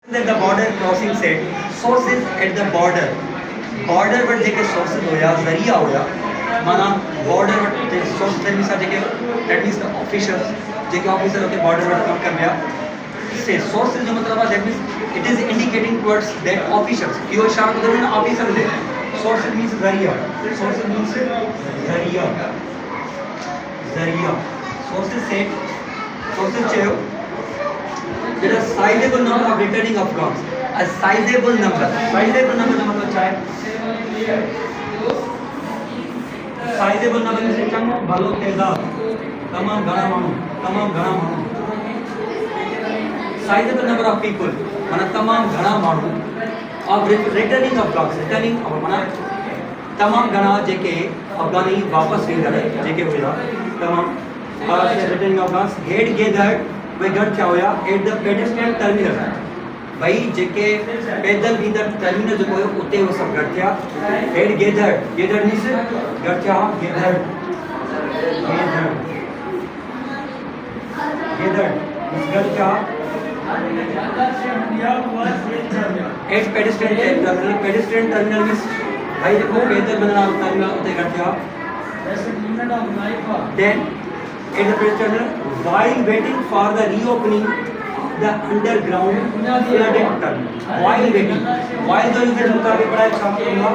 at the border crossing set sources at the border पर जेके sources होया जरिया होया माना border पर source थे मिसा जेके that means the officials JK officer होते border पर काम कर रहा से sources जो मतलब that means it is indicating towards that officials यो इशारा कर रहे हैं officer दे sources means जरिया sources चाहिए there is a sizable number of returning of grounds. A sizable number का मतलब क्या है? Sizable number में से क्या भालो तेजाब, तमाम घना मानू. Sizable number of people, माना तमाम घना मानू. अब returning of grounds, अब माना तमाम घना जेके अफगानी वापस नहीं करे, जेके हुआ तमाम returning of grounds head gathered वे गढ़ क्या होया एट द पेडेस्ट्रियन टर्मिनल भाई जेके पैदल भीतर टर्मिनल जो है उते वो सब गढ़ क्या हेड गेदर मींस गढ़ क्या गेदर गढ़ क्या एट पेडेस्ट्रियन टर्मिनल मींस भाई देखो पैदल बनना टर्मिनल उते गढ़ क्या then at the pedestrian while waiting for the reopening of the underground flooded tunnel. While जो इधर रुका के पड़ा है काम करूँगा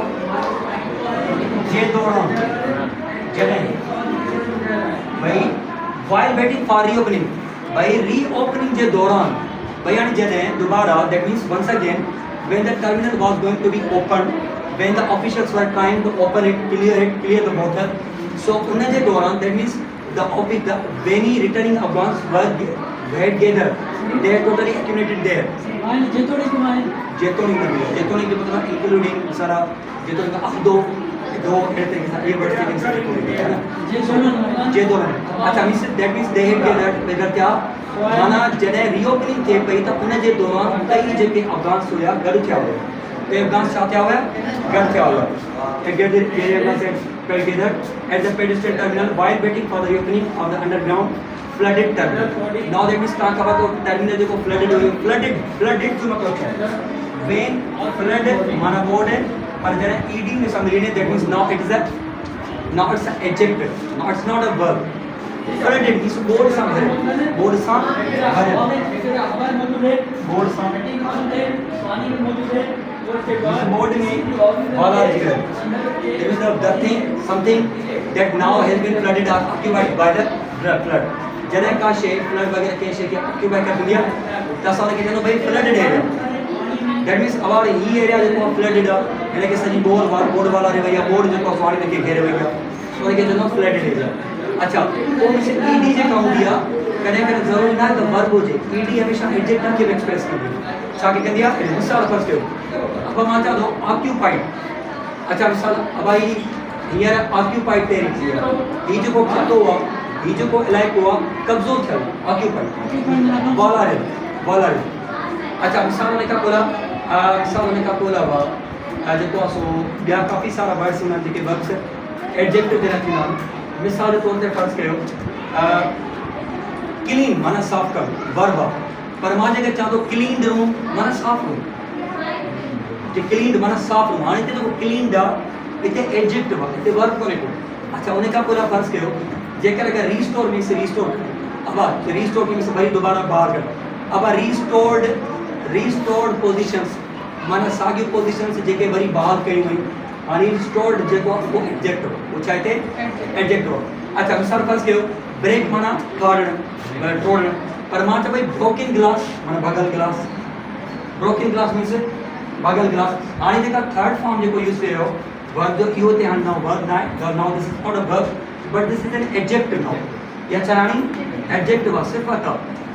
ये दौरान जगह भाई while waiting for reopening भाई reopening जे दौरान भाई यानी जगह दोबारा that means once again when the terminal was going to be opened when the officials were trying to open it clear the water so उन्हें जे दौरान that means the many returning Afghans were had gathered. They had totally accumulated there. जेतोनिक के मतलब including सारा जेतोनिक दो कहते हैं ये word के साथ जेतोनिक अच्छा means that means they had gathered whether क्या माना जने reopening थे पहले तक उन्हें जे दौरान कई जगह अफगान्स हुआ गढ़ क्या हुआ तो अफगान्स क्या हुआ गढ़ क्या हुआ gathered at the pedestrian terminal while waiting for the reopening of the underground flooded terminal. Now that means कहाँ का बात हो terminal देखो flooded हो flooded जो मतलब क्या है? When flooded माना बोर्ड है पर जरा ed में समझने that means now it's an adjective. Now it's not a verb. Flooded is board समझे board बोर्ड में वाला जिक्र it is the thing something that now has been flooded or occupied by the flood जने का shape flood वगैरह के shape occupy कर दिया तसाने के जनो भाई flooded area that means about he area जो flooded है यानी कि सजी बोर्ड वाला रे भैया बोर्ड जो पानी में के घेरे भैया तो के जनो flooded area अच्छा वो में से ed जे काउंट दिया कने जरूरी ना तो वर्ब हो जे ed हमेशा एडजेक्टिव के एक्सप्रेस कर दिया छा के दिया मिसाल फर्स्ट हो अब हम आता दो ऑक्यूपाइड अच्छा मिसाल अब आई हियर ऑक्यूपाइड टेरिटरी है ये जो को खतो हुआ ये जो को इलाइक हुआ कब्जो था ऑक्यूपाइड वाला रे अच्छा मिसाल ने का बोला वा जो तो सो बिया काफी सारा वर्ड्स हैं जेके वर्ब्स एडजेक्टिव देना थी नाम मिसाल के तौर पे फर्ज करो क्लीन माना साफ कर वर्ब पर मां जगह चाहो क्लीन रूम माना साफ रूम जे क्लीन माना साफ रूम हाने ते क्लीन दा इते एडजेक्टिव इते वर्ब कोने को अच्छा उन्हें का पूरा फर्ज कयो जेकर अगर रिस्टोर मींस रिस्टोर अब रिस्टोर मींस भाई दोबारा बाहर कर अब रिस्टोर्ड पोजीशंस माना सागियो पोजीशंस जेके वरी बाहर कई हुई आणि रिस्टोर्ड जेको वो एडजेक्टिव वो चाहते एडजेक्टिव अच्छा मिसाल फर्ज कयो ब्रेक माना तोड़न पर मां तो भाई ब्रोकन ग्लास माना भागल ग्लास ब्रोकन ग्लास मींस भागल ग्लास आणि जेका थर्ड फॉर्म जेको यूज कयो वर्ब जो इहो ते हां now verb now this is not a verb but this is an adjective now या चारानी एडजेक्टिव सिफत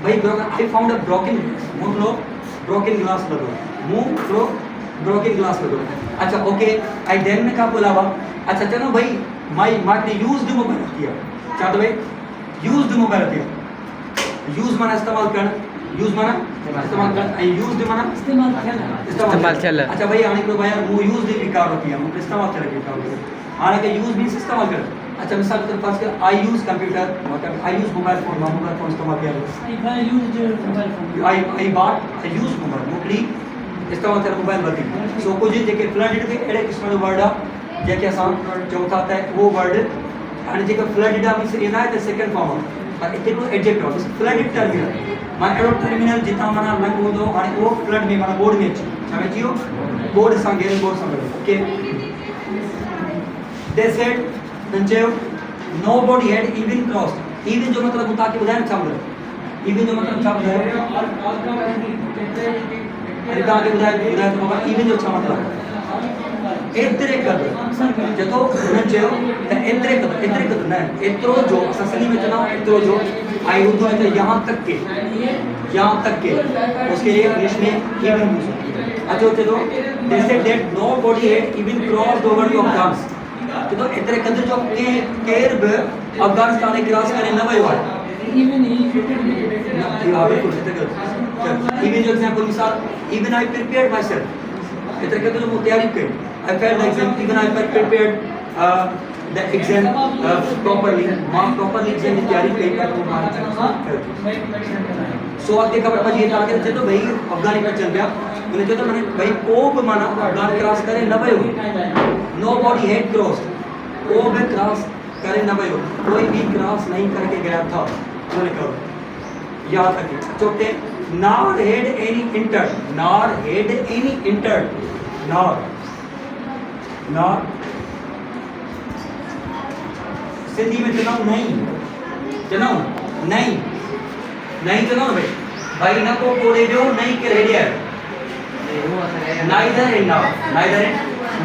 भाई I found a broken broken glass लगो ब्रोकन ग्लास लगो अच्छा ओके आई देन में का बोलावा अच्छा चलो भाई माय यूज्ड मोबाइल किया चाहते भाई यूज्ड मोबाइल किया यूज माना इस्तेमाल करना यूज माना इस्तेमाल करना आई यूज्ड माना इस्तेमाल चल अच्छा भाई आने को भाई वो यूज्ड भी कार होती है हम इस्तेमाल करके कार आने के यूज मींस इस्तेमाल कर अच्छा मिसाल के पास कर आई यूज कंप्यूटर मतलब आई यूज मोबाइल फोन इस्तेमाल किया I used mobile phone I use mobile मोकली इस्तेमाल कर मोबाइल बंदी सो कुछ जेके फ्लडेड थे एड़े किस्म जो वर्ड आ जेके असां चऊं था त वो वर्ड हाणे जेको फ्लडेड आ मींस इन आहे त सेकंड फॉर्म पर इते को एडजेक्टिव मींस फ्लडेड टर्मिनल मां एड़ो टर्मिनल जितां माना लंग हूंदो हाणे वो फ्लड में माना बोर्ड में अची छा में जियो बोर्ड सां घेरियल बोर्ड सां ओके दे सेड चयो nobody had even crossed even जो मतलब ताकि ॿुधाइण छा मतलब even जो मतलब छा ॿुधायो अरे ताकि ॿुधाए तो बाबा even जो छा मतलब एतिरे क़दुरु जेको हुननि चयो त एतिरे क़दुरु न एतिरो जो असां सिंधी में चवंदा आहियूं एतिरो जो ऐं उर्दू में त यहाँ तक के उसके लिए इंग्लिश में even अचो चलो they said that nobody had even crossed over the Afghans तो एतिरे क़दुरु जो केर बि अफगानिस्तान खे क्रॉस करे न वियो आहे even जो एग्जांपल मिसाल even I prepared myself एतिरे क़दुरु मूं तयारी कई I felt the exam even I prepared the exam properly मां properly exam जी तयारी कई सो अॻिते ख़बर पइजी तव्हांखे चए थो भई अफगानी पिया चवनि पिया हुन चयो त माने भई को बि माना अफगान क्रॉस करे न वियो nobody had crossed को बि क्रॉस करे न वियो कोई भी क्रॉस नहीं करके गया था उन्होंने कहा याद रखिए चौथे nor had any entered nor Sindhi में चुनाव नहीं चुनाव भाई न को कोड़े जो नहीं के रेडिया neither and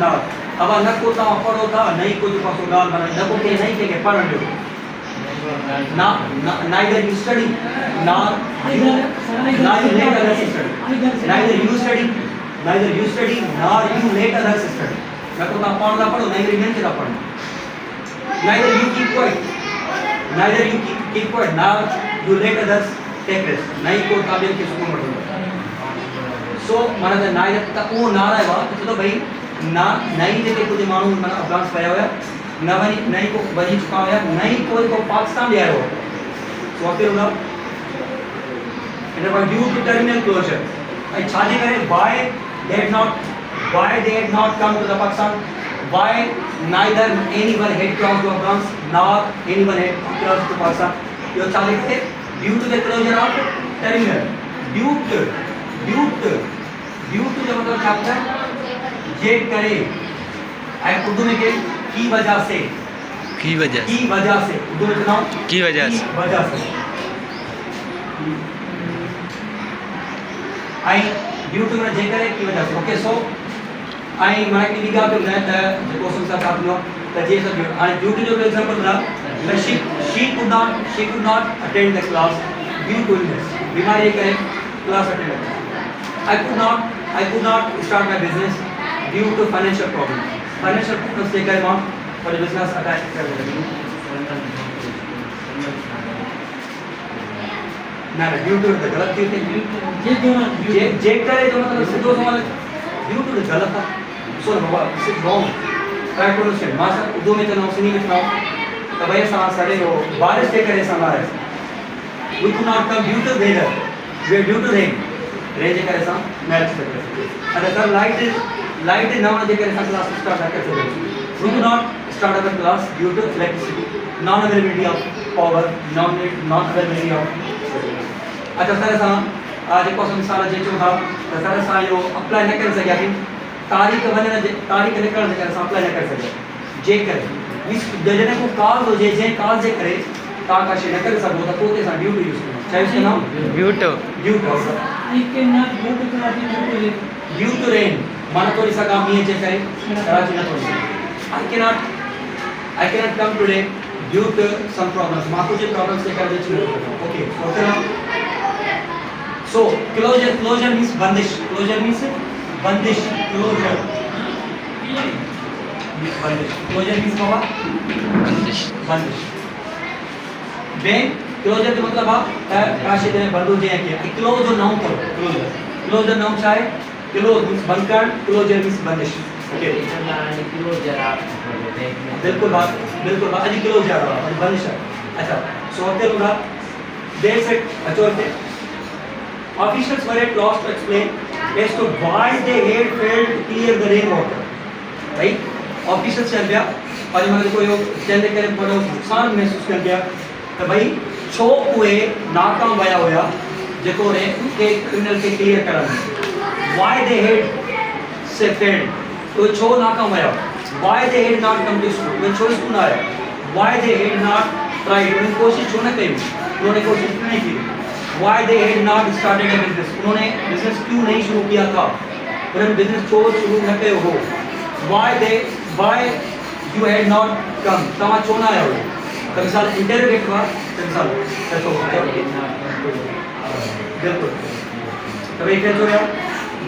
nor अब न को ता पढ़ो था नहीं कुछ पासो गाल बना न को के नहीं के पढ़न जो ना neither you study nor you let others study neither you study nor you let others study न को ता पढ़ो नहीं रिमेन के पढ़ो neither you keep quiet nor you let others take rest नहीं को ताबे के सुकून मत सो माना त neither त वो ना रहा है तो भाई ना नहीं जेके कुछ मानू माना अफगान पया हुआ न वनी नहीं को वनी चुका हुआ नहीं कोई को पाकिस्तान ले आयो सो आते होला इन पर ड्यू टू टर्मिनल क्लोजर आई छाजे करे why they had not come to the Pakistan why neither anyone had crossed to Afghans nor anyone had crossed to Pakistan यो छाजे करे due to the closure of terminal due to जो मतलब क्या होता है ये करे आई उर्दू में के की वजह से उर्दू में सुनाओ की वजह से आई ड्यू टू जे करे की वजह से ओके सो आई माने की लिखा तो न जो क्वेश्चन सा आप लो त जे सब आई ड्यू टू जो एग्जांपल ना she could not attend the class due to illness बीमारी करे class attend I could not start my business due to financial problems से करे मां और बिजनेस अटैक कर लगी ना ड्यू टू द गलत थी जे करे जो मतलब सीधो सवाल ड्यू टू द गलत था सो बाबा this is wrong try to understand मां उर्दू में चनो सिनी में चनो त भाई सा सरे हो बारिश के करे सा बारिश we could not come due to weather we are due to rain जे करे सा मैच करे अरे सर लाइट ना जे करे सा क्लास स्टार्ट कर सकते we could not start our class due to electricity non availability of power non availability of अच्छा सर सा आज को संसार जे चो था सर सा यो अप्लाई न कर सकिया थी तारीख निकल जे सा अप्लाई न कर सकिया जे करे इस जने को काल हो जे काल जे करे ता का शे न कर सको तो पोते सा ड्यू टू यूज करना चाहिए इसका नाम due to I cannot go to Karachi due to rain माना थोड़ी सा काम ये जे करे कराची ना थोड़ी I cannot come today due to some problems मां कुछ प्रॉब्लम्स के कर दे ओके so closure means बंदिश closure means बंदिश closure means बाबा बंदिश बैंक क्लोजर का मतलब आप काशी में बंदू जे के क्लोज जो नाउन करो क्लोजर नाउन क्या है क्लोज मींस बंद कर क्लोजर मींस बंदिश ओके क्लोजर आप बिल्कुल बात अजी क्लोजर और बंदिश अच्छा सो होते होगा देयर से अचोरते officials were at loss to explain as to why they had failed to clear the rainwater. भाई ऑफिशियल चल गया और मतलब कोई चलने के बड़ो नुकसान महसूस कर गया तो भाई छो हुए नाकाम वया होया जेको ने के क्रिमिनल के क्लियर करन why they had से failed तो छो नाकाम वया why they had not come to school when छो स्कूल आया why they had not tried उन्होंने कोशिश क्यों न की उन्होंने कोशिश क्यों नहीं की why they had not started a business उन्होंने बिजनेस क्यों नहीं शुरू किया था उन्होंने बिजनेस क्यों शुरू न किया हो why you had not come तमा छो ना आया हो तो मिसाल इंटरोगेट हुआ तो मिसाल तो बिल्कुल तो भाई क्या हो गया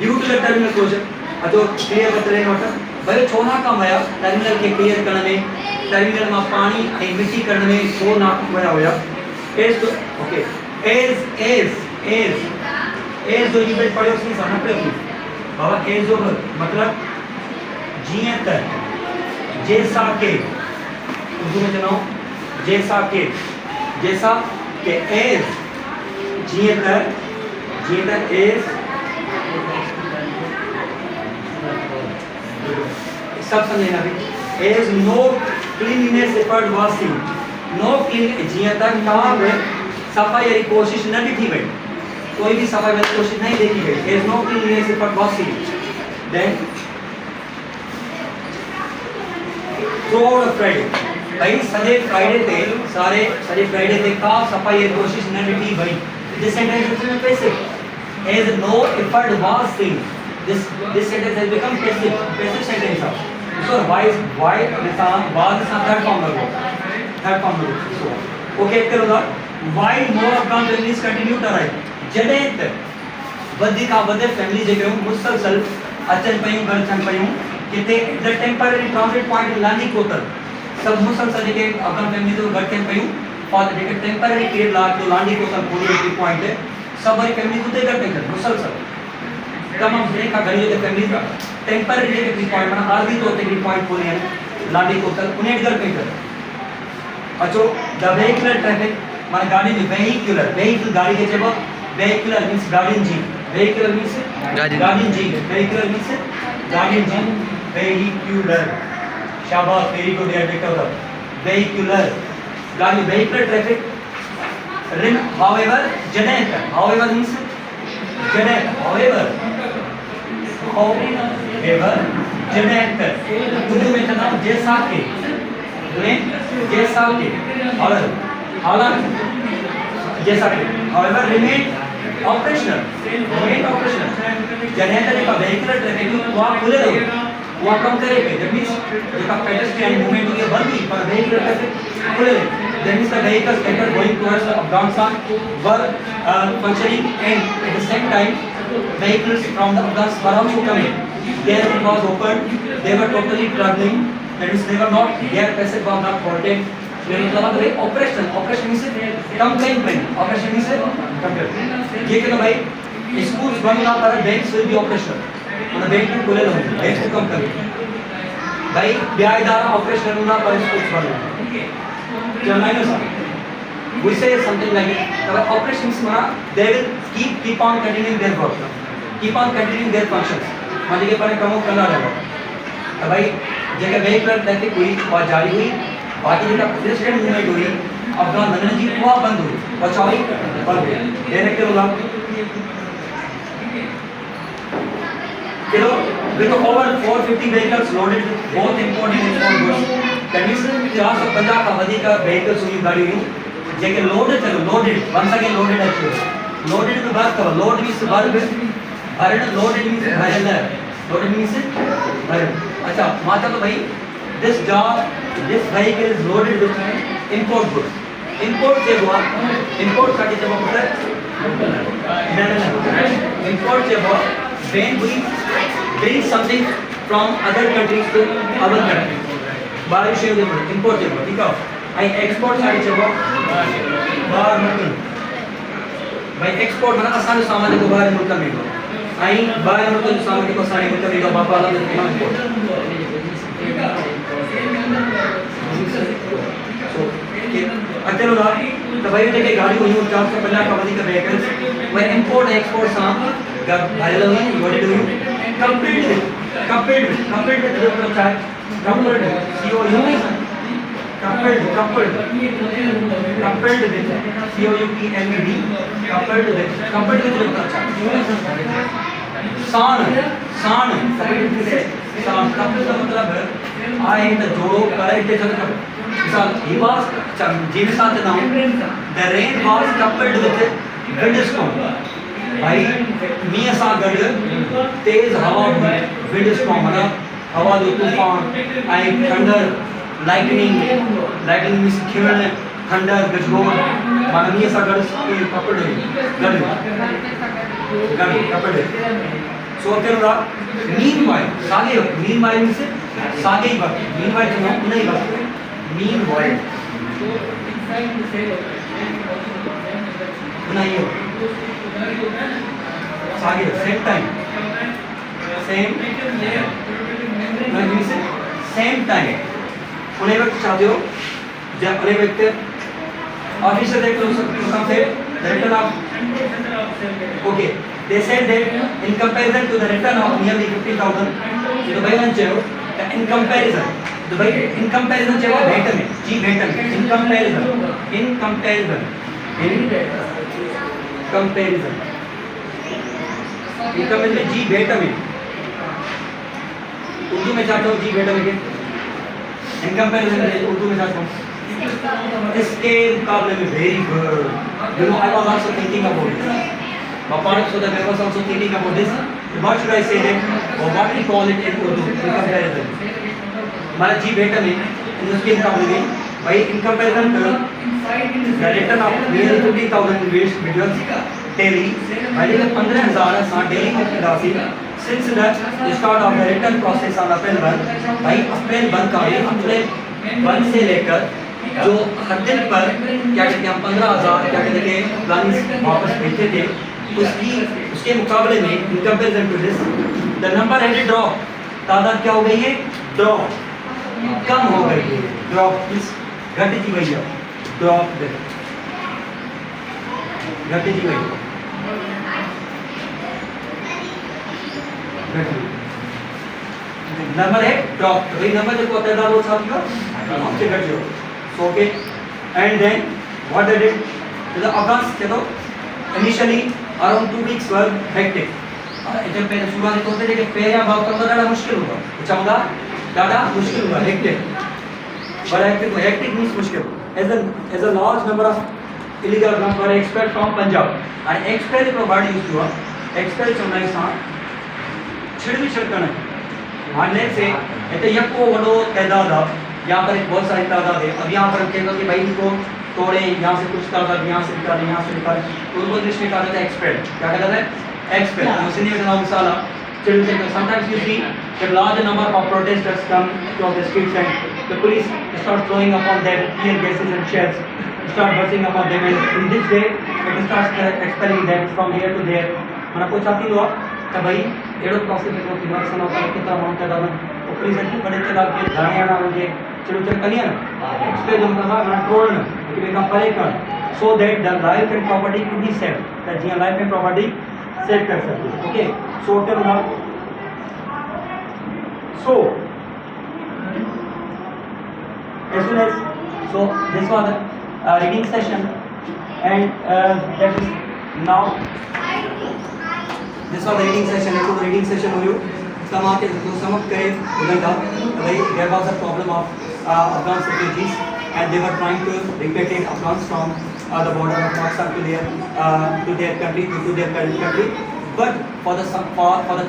due to the terminal closure अतो क्लियर बतरे नोट भाई छो ना कम आया टर्मिनल के क्लियर करने में टर्मिनल में पानी ए मिट्टी करने में छो ना वया होया एज ओके एज जो यूनिट पढ़ो उसमें समझ पे बाबा एज जो मतलब जिया तक जैसा के उर्दू में जनाओ जैसा के एज जिया तक एज सब समझना भी as no cleanliness effort was seen no clean जिया तक काम है सफाई की कोशिश न थी गई कोई भी सफाई की कोशिश नहीं देखी गई as no cleanliness effort was seen then throughout Friday भाई सजे फ्राइडे थे सारे फ्राइडे थे का सफाई की कोशिश न थी भाई दिस सेंटेंस में passive as no effort was seen this sentence has become passive sentence now so why निशान बाद से थर्ड फॉर्म में so okay करो ना why more Afghan families continue to arrive जडे तक वधी का वधे फैमिली जेके मुसलसल अचन पयूं घर चन पयूं किते the temporary transit point Landi Kotal सब मुसलसल जेके अफगान फैमिली तो घर चन पयूं और जेके टेंपरेरी पीरियड ला तो लांडी कोतर पूरी पॉइंट है सब वाली फैमिली तो घर पे मुसलसल तमाम ब्रेक का गरीब के फैमिली का टेंपरेरी के पॉइंट बना आरबी तो टेक्निक पॉइंट बोले हैं लाडी कोतल उन्हें घर पे कर अच्छो द वेहिकुलर ट्रैफिक माने गाड़ी में वेहिकल गाड़ी के जब वेहिकुलर मींस गाड़ी जी वेहिकुलर मींस गाड़ी जी वेहिकुलर मींस गाड़ी जी वेहिकुलर शाबाश वेरी गुड यार बेटा उधर वेहिकुलर गाड़ी वेहिकुलर ट्रैफिक रिम हाउएवर जने हाउएवर मींस जने हाउएवर जनरेटर उर्दू में कहना जैसा के और हालांकि जैसा के however remain operational जनरेटर का vehicular traffic वो खुले रहो वो कम करेगा that means जो pedestrian movement होगी बंद ही पर vehicular traffic खुले रहे that means the vehicles that are going towards Afghanistan were functioning and at the same time vehicles from the Afghans were also coming. There it was open. They were totally traveling. That means they were not. Their passage was not halted. There is मतलब भाई operation. Operation means कम कहीं पे. Operation means कम कहीं. ये क्या भाई schools बंद ना पर banks will be operational. मतलब बैंक को खुले रहेंगे. Banks को कम करेंगे. भाई ब्याजदार operation ना पर schools बंद. चलना है ना We say something like it. The operations mana they will keep on continuing their work, keep on continuing their functions. मान लीजिए पर कमो करना रहेगा. तो भाई जगह vehicular traffic हुई और जारी हुई, बाकी जगह pedestrian movement हुई, अफगान नगर जी वो बंद हुई, और चौड़ी बंद हुई. डायरेक्टर होगा. चलो with over 450 vehicles loaded with both import and export goods. That means 450 का अधिक vehicles हुई गाड़ी हुई. जेके लोडेड चलो loaded once again loaded actually loaded में बात करो लोड मींस वर्ब भरन लोडेड मींस भरन लोडेड मींस भरन अच्छा माता तो भाई this vehicle is loaded with import goods import से हुआ इंपोर्ट साठी जब होता है इंपोर्ट से हुआ when we bring something from other countries to our country बाहर से इंपोर्ट से हुआ ठीक है आई एक्सपोर्ट साठी जब बाहर मुल्क भाई एक्सपोर्ट माना असांजो सामान को बाहर मुल्क में दो आई बाहर मुल्क जो सामान को असांजे मुल्क में दो बापा वाला इंपोर्ट अचलो ना तो भाई जेके गाड़ी हुई 450 का वधिक व्हीकल्स वे इंपोर्ट एक्सपोर्ट सां what do you coupled with जो होता है coupled COU coupled with COUPLED with जो होता है सान coupled का मतलब आए तो जोड़ो करेक्ट है जब मिसाल he was जी के साथ ना the rain was coupled with windstorm भाई मियां सागर तेज हवा windstorm मतलब हवा जो तूफान आई थंडर lightning मींस खिलण थंडर गजगोर माना मियां सागर के कपड़े गड़ कपड़े सो क्या meanwhile सागे meanwhile मींस सागे ही बात meanwhile तो नहीं बात meanwhile बनाइए सागे same time उन्हें वक्त चाहते हो जब उन्हें वक्त ऑफिसर देख लो some say the return of okay they said that in comparison to the return of nearly 50,000 तो भाई वन चाहिए the in comparison चाहिए बेटर में जी बेटर में in comparison जी बेटर में उर्दू में चाहता हूँ जी बेटा में इन कंपैरिजन उर्दू में चाहता हूँ इसके मुकाबले में very good you know I was also thinking about this apart so that I was also thinking about this what should I say that or what we call it in Urdu in comparison हमारा जी बेटा में इसके मुकाबले में भाई in comparison करो the return of nearly 50,000 videos daily भाई जब 15,000 साथ डेली की राशि since the start of the return process on April 1 भाई अप्रैल 1 का ये अप्रैल 1 से लेकर जो हर दिन पर क्या कहते हैं हम 15,000 क्या कहते हैं प्लानिंग वापस भेजते थे उसके मुकाबले में in comparison to this the number had drop तादाद क्या हो गई है ड्रॉप कम हो गई है ड्रॉप इस घट जी गई है ड्रॉप घट जी गई नंबर है ड्रॉप तो भाई नंबर जो होता है डालो साथियों हमसे घट जाओ so okay and then what did it the August चलो initially around 2 weeks were hectic जब पहले शुरुआत होते थे कि पहला भाग करना ज़्यादा मुश्किल होगा अच्छा होगा ज़्यादा मुश्किल होगा hectic but hectic means mushkil as a large number of illegal guns were expelled from Punjab and expelled is a word used हुआ expel चुनना इंसान छिड़वी छिड़कना मानने से ऐसे यह को वडो तादाद यहाँ पर एक बहुत सारी तादाद है अब यहाँ पर हम कहते हैं कि भाई इनको तोड़े यहाँ से कुछ तादाद यहाँ से निकाले यहाँ से निकाले तो उनको दृष्टि कहा जाता है एक्सपेल क्या कहता है एक्सपेल उसी ने नाम साला छिड़वी छिड़कना sometimes you see that large number of protesters come to the streets and the police start throwing upon them tear gases and shells start bursting upon them and in this way it starts expelling them from here to there mana ko chati lo ka bhai edo process ko किनारे होता है कितना amount है दादा तो police की बड़े चला के गाने आना मुझे चलो चल कलिया ना एक्सप्लेन हम कहा कंट्रोल ना कि बेटा परे कर so that the life and property could be saved that जी life and property सेव कर सकते okay so tell now so as soon as so this was a reading session and that is now this was the reading session एक reading session हो रही समाप्त तो समाप्त करें उधर का भाई there was a problem of Afghan refugees and they were trying to repatriate Afghans from the border of Pakistan to their country but for the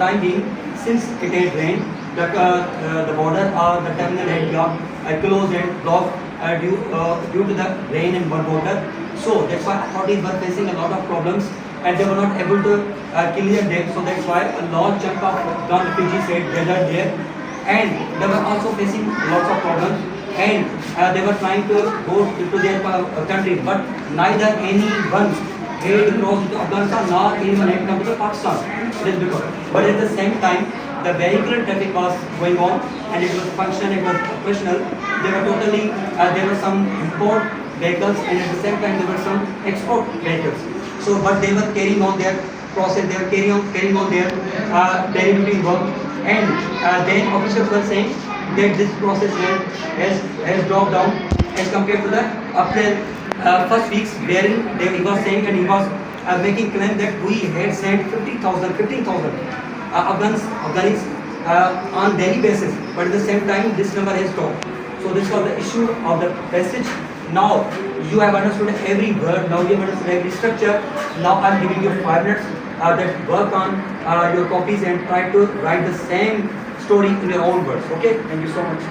time being since it had rained the border or the terminal had got closed and blocked due to the rain and water so that's why authorities were facing a lot of problems and they were not able to clear them so that's why a large chunk of Afghan refugees had gathered there and they were also facing lots of problems and they were trying to go to their country but neither anyone had crossed to Afghanistan nor anyone had come to Pakistan this because but at the same time the vehicular traffic was going on and it was functional, it was operational. There were totally, there were some import vehicles and at the same time there were some export vehicles. So, but they were carrying on their process, they are carrying on their daily routine work, and then officials were saying that this process has dropped down as compared to the April first weeks, wherein he was saying, and he was making claim that we had sent 15,000 Afghans on daily basis, but at the same time this number has dropped. So this was the issue of the passage. Now you have understood every word, now you have understood every structure. Now I am giving you 5 minutes that work on your copies and try to write the same story in your own words. Okay, thank you so much.